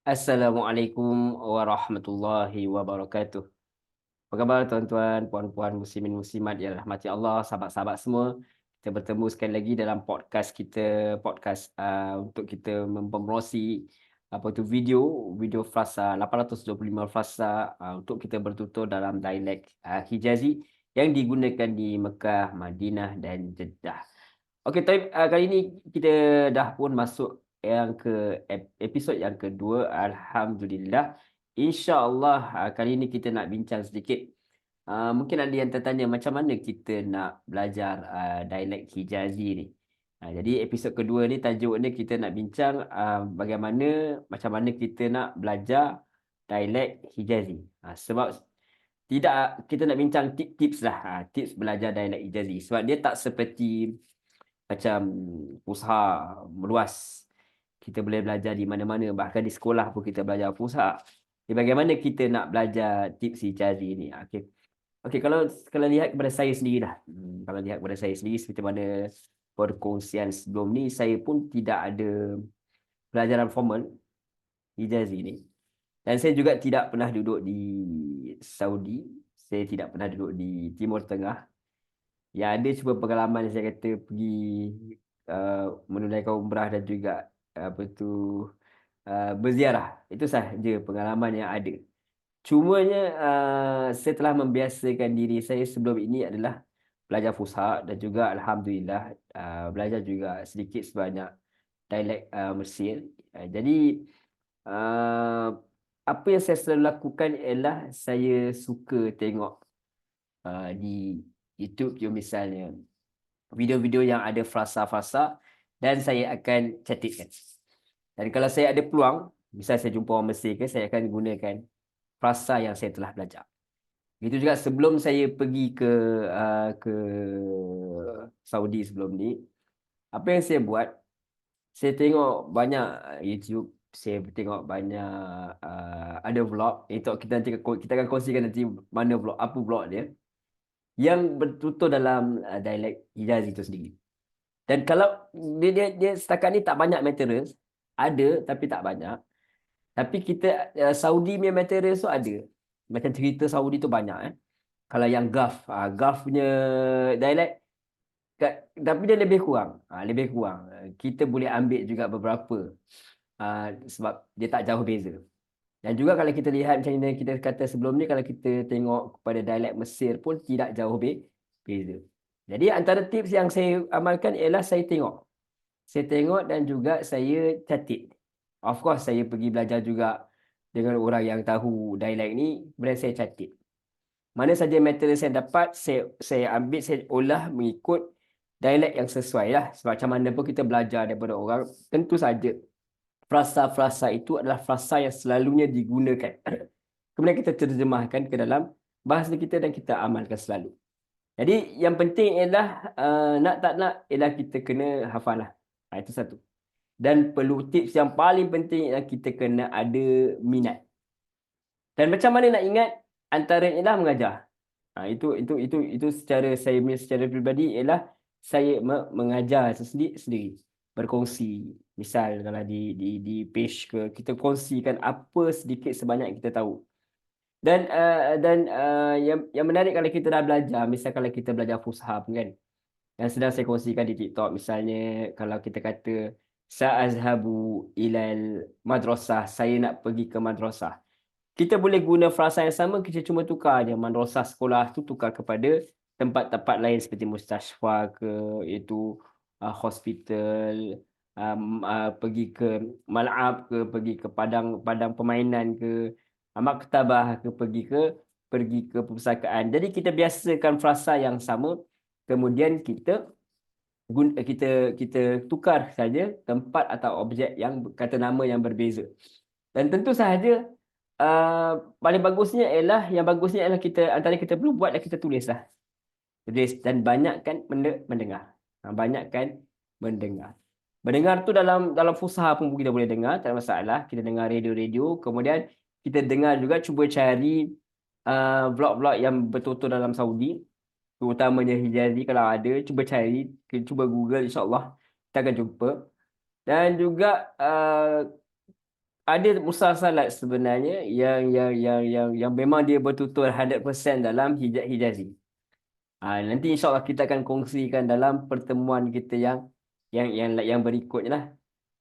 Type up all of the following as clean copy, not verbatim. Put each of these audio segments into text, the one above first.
Assalamualaikum warahmatullahi wabarakatuh. Apa khabar tuan-tuan, puan-puan, muslimin, muslimat yang rahmati Allah, sahabat-sahabat semua. Kita bertemu sekali lagi dalam podcast kita, untuk kita mempromosi apa tu video frasa 825 frasa untuk kita bertutur dalam dialek Hijazi yang digunakan di Mekah, Madinah dan Jeddah. Okey, kali ini kita dah pun masuk yang ke episod yang kedua. Alhamdulillah. InsyaAllah kali ini kita nak bincang sedikit. Mungkin ada yang tertanya macam mana kita nak belajar dialek Hijazi ni. Jadi episod kedua ni tajuk ni kita nak bincang macam mana kita nak belajar dialek Hijazi. Sebab tidak kita nak bincang tips lah, tips belajar dialek Hijazi. Sebab dia tak seperti macam Fusha meluas. Kita boleh belajar di mana-mana, bahkan di sekolah pun kita belajar Fusha. Jadi bagaimana kita nak belajar tips Hijazi ni? Okey. Okey, kalau lihat kepada saya sendiri lah. Kalau lihat kepada saya sendiri seperti mana perkongsian sebelum ni, saya pun tidak ada pelajaran formal Hijazi ni. Dan saya juga tidak pernah duduk di Saudi. Saya tidak pernah duduk di Timur Tengah. Yang ada cuma pengalaman saya kata pergi menunaikan umrah dan juga berziarah. Itu sahaja pengalaman yang ada. Cumanya saya telah membiasakan diri saya sebelum ini adalah belajar Fusha dan juga alhamdulillah belajar juga sedikit sebanyak dialek Mesir. Jadi apa yang saya selalu lakukan ialah saya suka tengok di YouTube misalnya video-video yang ada frasa-frasa dan saya akan catatkan. Dan kalau saya ada peluang, misal saya jumpa orang Mesir saya akan gunakan frasa yang saya telah belajar. Begitu juga sebelum saya pergi ke Saudi sebelum ni, apa yang saya buat, saya tengok banyak YouTube, saya tengok banyak ada vlog. Itu kita akan kongsikan nanti mana vlog, apa vlog dia yang bertutur dalam dialek Hijaz itu sendiri. Dan kalau dia setakat ni tak banyak materials, ada tapi tak banyak. Tapi kita Saudi punya materials tu ada. Macam cerita Saudi tu banyak Kalau yang Gulf punya dialek tapi dia lebih kurang. Lebih kurang. Kita boleh ambil juga beberapa sebab dia tak jauh beza. Dan juga kalau kita lihat macam yang kita kata sebelum ni, kalau kita tengok kepada dialek Mesir pun tidak jauh beza. Jadi antara tips yang saya amalkan ialah saya tengok. Saya tengok dan juga saya catat. Of course saya pergi belajar juga dengan orang yang tahu dialek ni, kemudian saya catat. Mana saja material saya dapat, saya ambil, saya olah mengikut dialek yang sesuai lah. Sebab macam mana pun kita belajar daripada orang, tentu saja frasa-frasa itu adalah frasa yang selalunya digunakan. Kemudian kita terjemahkan ke dalam bahasa kita dan kita amalkan selalu. Jadi yang penting ialah nak tak nak ialah kita kena hafal lah. Itu satu. Dan perlu tips yang paling penting ialah kita kena ada minat. Dan macam mana nak ingat? Antara ialah mengajar. Itu secara pribadi ialah saya mengajar sendiri, berkongsi. Misal kalau di page kita kongsikan apa sedikit sebanyak yang kita tahu. Dan yang menarik kalau kita dah belajar, misal kalau kita belajar Fusha kan, yang sedang saya kongsikan di TikTok, misalnya kalau kita kata sa'azhabu ilal madrasah, saya nak pergi ke madrasah. Kita boleh guna frasa yang sama, kita cuma tukar je madrasah sekolah tu tukar kepada tempat-tempat lain seperti mustashfa ke, itu hospital, pergi ke mal'ab ke, pergi ke padang permainan ke, maktabah ke, pergi ke perpustakaan. Jadi kita biasakan frasa yang sama, kemudian kita tukar saja tempat atau objek yang kata nama yang berbeza. Dan tentu sahaja paling bagusnya ialah kita antara kita perlu buat dan kita tulislah. Tulis dan banyakkan mendengar. Banyakkan mendengar. Mendengar tu dalam Fusha pun kita boleh dengar, tak ada masalah. Kita dengar radio-radio, kemudian kita dengar juga, cuba cari vlog-vlog yang betul-betul dalam Saudi, terutamanya Hijazi kalau ada, cuba cari, cuba Google, insya-Allah kita akan jumpa. Dan juga ada musalsalat sebenarnya yang memang dia bertutur 100% dalam Hijazi. Nanti insya-Allah kita akan kongsikan dalam pertemuan kita yang berikutnya lah.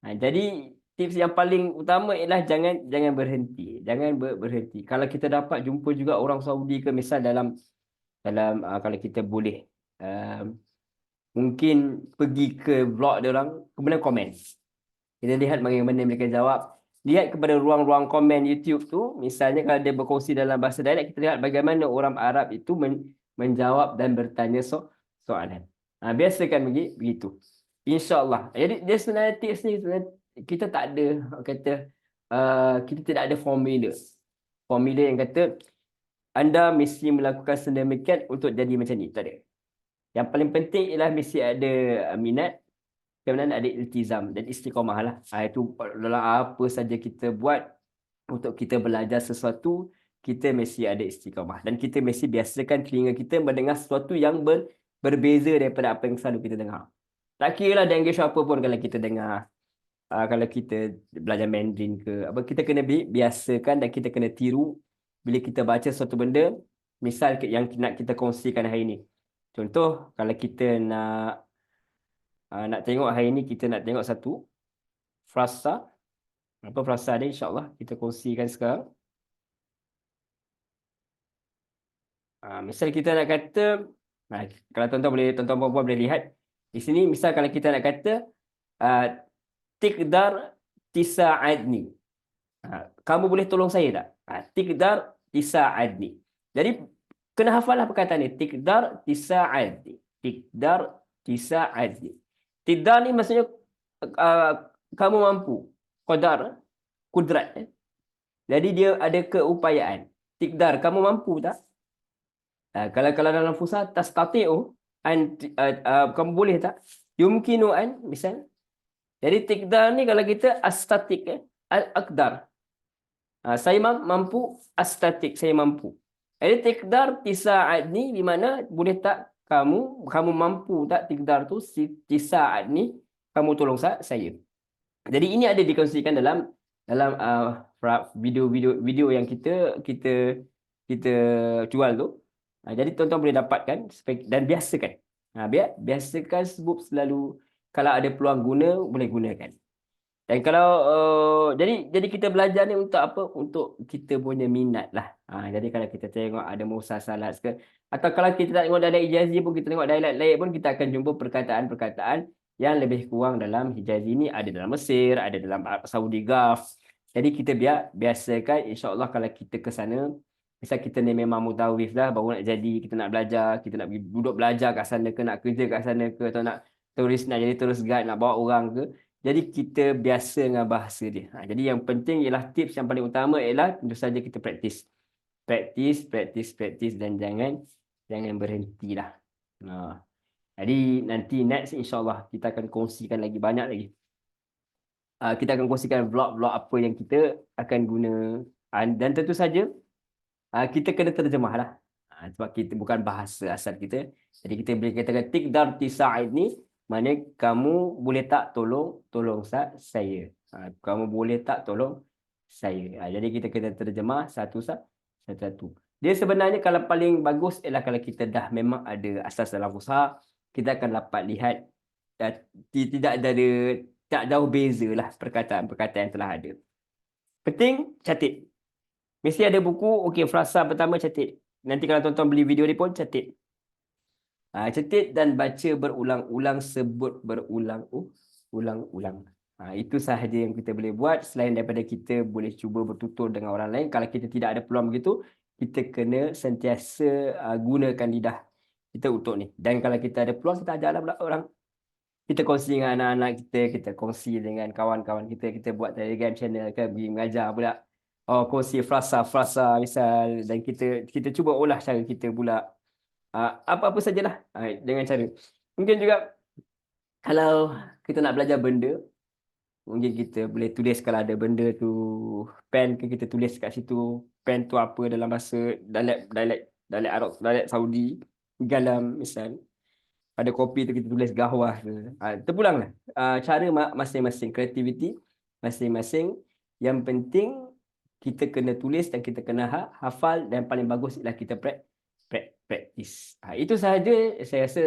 Jadi tips yang paling utama ialah jangan berhenti. Jangan berhenti. Kalau kita dapat jumpa juga orang Saudi ke misal dalam kalau kita boleh mungkin pergi ke blog dia orang kemudian komen. Kita lihat bagaimana mereka jawab. Lihat kepada ruang-ruang komen YouTube tu, misalnya kalau dia berkongsi dalam bahasa dialek, kita lihat bagaimana orang Arab itu menjawab dan bertanya soalan. Biasakan begitu. InsyaAllah. Jadi dia sebenarnya tips ni sebenarnya kita tak ada kata kita tidak ada formula. Formula yang kata anda mesti melakukan sedemikian untuk jadi macam ni. Tak ada. Yang paling penting ialah mesti ada minat, kemudian ada iltizam dan istiqamah lah. Itu dalam apa saja kita buat untuk kita belajar sesuatu, kita mesti ada istiqamah. Dan kita mesti biasakan telinga kita mendengar sesuatu yang berbeza daripada apa yang selalu kita dengar. Tak kira lah language apa pun kalau kita dengar. Kalau kita belajar Mandarin ke, apa kita kena biasakan dan kita kena tiru bila kita baca suatu benda, misal yang nak kita kongsikan hari ini. Contoh, kalau kita nak tengok hari ini, kita nak tengok satu frasa. Apa frasa dia insya-Allah kita kongsikan sekarang. Misal kita nak kata, kalau tuan-tuan puan boleh lihat di sini, misal kalau kita nak kata Tiqdar tisa'adni. Kamu boleh tolong saya tak? Tiqdar tisa'adni. Jadi kena hafallah perkataan ni. Tiqdar tisa'adni. Tiqdar tisa'adni. Tiqdar ni maksudnya kamu mampu. Qadar, kudrat. Jadi dia ada keupayaan. Tiqdar, kamu mampu tak? Kalau dalam fusha tastati'u an kamu boleh tak? Yumkinu an misal. Jadi tiqdar ni kalau kita astatik aqdar. Saya mampu, astatik saya mampu. Jadi tiqdar tisa'at ni di mana boleh tak kamu mampu tak tiqdar tu tisa'at ni kamu tolong saya. Jadi ini ada dikongsikan dalam video yang kita jual tu. Jadi tuan-tuan boleh dapatkan dan biasakan. Biasakan sebut selalu kalau ada peluang guna boleh gunakan. Dan kalau jadi kita belajar ni untuk apa? Untuk kita punya minat lah. Jadi kalau kita tengok ada musalsalat ke, atau kalau kita tak tengok dialek Hijazi pun, kita tengok dialek lain pun, kita akan jumpa perkataan-perkataan yang lebih kurang dalam Hijazi ni, ada dalam Mesir, ada dalam Saudi Gulf. Jadi kita biasakan, insya-Allah kalau kita ke sana, misal kita ni memang mutawif dah, baru nak jadi, kita nak belajar, kita nak duduk belajar kat sana ke, nak kerja kat sana ke, atau nak nak jadi tourist guide, nak bawa orang ke. Jadi kita biasa dengan bahasa dia. Jadi yang penting ialah tips yang paling utama ialah tentu saja kita praktis. Praktis dan jangan berhentilah. Jadi nanti next insya-Allah kita akan kongsikan lagi banyak lagi. Kita akan kongsikan vlog-vlog apa yang kita akan guna, dan tentu saja kita kena terjemahlah. Sebab kita bukan bahasa asal kita. Jadi kita boleh katakan tiqdar tisa'id ni, mana kamu boleh tak tolong saya. Kamu boleh tak tolong saya. Jadi kita kena terjemah satu-satu. Dia sebenarnya kalau paling bagus ialah kalau kita dah memang ada asas dalam fusha, kita akan dapat lihat tak jauh bezalah perkataan-perkataan yang telah ada. Penting catat. Mesti ada buku, okey, frasa pertama catat. Nanti kalau tuan-tuan beli video ni pun catat. Catat dan baca berulang-ulang, sebut berulang-ulang. Itu sahaja yang kita boleh buat. Selain daripada kita boleh cuba bertutur dengan orang lain. Kalau kita tidak ada peluang begitu, kita kena sentiasa gunakan lidah kita untuk ni. Dan kalau kita ada peluang, kita ajarlah pula orang. Kita kongsi dengan anak-anak kita kongsi dengan kawan-kawan kita buat Telegram channel kan, pergi mengajar pula. Kongsi frasa misal, dan kita cuba olah cara kita pula. Apa-apa sajalah dengan cara. Mungkin juga kalau kita nak belajar benda, mungkin kita boleh tulis kalau ada benda tu pen ke, kita tulis kat situ pen tu apa dalam bahasa dialek Arab, dialek Saudi, galam misal. Pada kopi tu kita tulis gahwah ke. Terpulanglah. Cara masing-masing, kreativiti masing-masing Yang penting kita kena tulis dan kita kena hafal, dan paling bagus ialah kita praktis. Itu sahaja. Saya rasa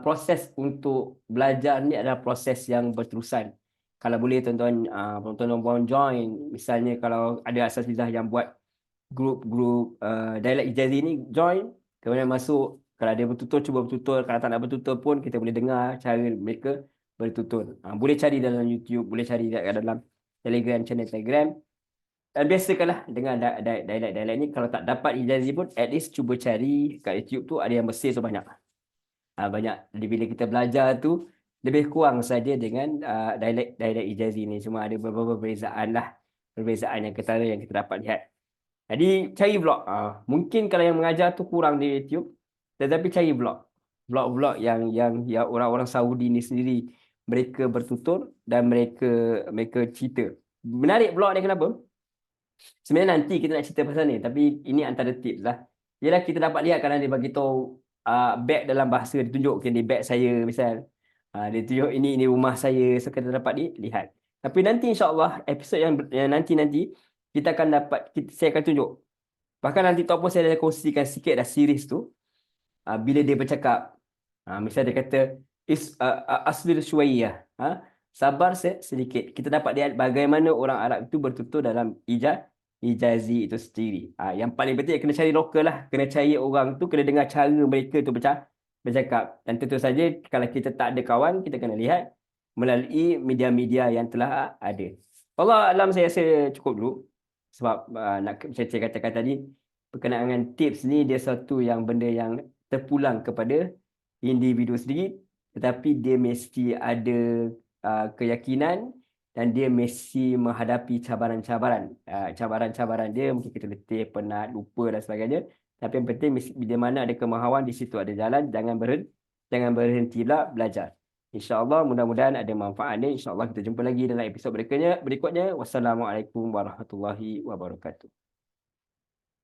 proses untuk belajar ni adalah proses yang berterusan. Kalau boleh tuan-tuan join, misalnya kalau ada asatidzah yang buat grup-grup dialek Ijazi ni, join, kemudian masuk. Kalau ada bertutur, cuba bertutur. Kalau tak nak bertutur pun, kita boleh dengar cara mereka bertutur. Boleh cari dalam YouTube, boleh cari dalam Telegram, channel Telegram. Dan biasakanlah dengan dialek-dialek ni. Kalau tak dapat Ijazi pun, at least cuba cari kat YouTube tu, ada yang Mesir tu banyak. Banyak. Jadi bila kita belajar tu, lebih kurang saja dengan dialek Ijazi ni. Cuma ada beberapa perbezaan lah. Perbezaan yang ketara yang kita dapat lihat. Jadi cari vlog. Mungkin kalau yang mengajar tu kurang di YouTube, tetapi cari vlog. Vlog-vlog yang orang-orang Saudi ni sendiri, mereka bertutur dan mereka cerita. Menarik vlog ni kenapa? Sebenarnya nanti kita nak cerita pasal ni, tapi ini antara tips lah. Ialah kita dapat lihat kadang dia bagi tahu beg dalam bahasa, dia tunjuk di beg saya misal. Dia tunjuk ini rumah saya, so kita dapat lihat. Tapi nanti insya-Allah episod yang nanti kita akan dapat, saya akan tunjuk. Bahkan nanti tu pun saya dah kongsikan sikit dah series tu. Bila dia bercakap, misal dia kata aslir syuwaiyah, sabar sedikit. Kita dapat lihat bagaimana orang Arab itu bertutur dalam Ijazi itu sendiri. Yang paling penting kena cari lokal lah, kena cari orang tu, kena dengar cara mereka tu bercakap. Dan tentu saja kalau kita tak ada kawan, kita kena lihat melalui media-media yang telah ada. Allah alam, saya rasa cukup dulu. Sebab nak saya katakan tadi, berkenaan dengan tips ni, dia satu yang benda yang terpulang kepada individu sendiri, tetapi dia mesti ada keyakinan dan dia mesti menghadapi cabaran-cabaran. Cabaran-cabaran dia mungkin kita letih, penat, lupa dan sebagainya. Tapi yang penting, bila mana ada kemahuan, di situ ada jalan. Jangan berhentilah belajar. InsyaAllah mudah-mudahan ada manfaatnya. InsyaAllah kita jumpa lagi dalam episod berikutnya. Wassalamualaikum warahmatullahi wabarakatuh.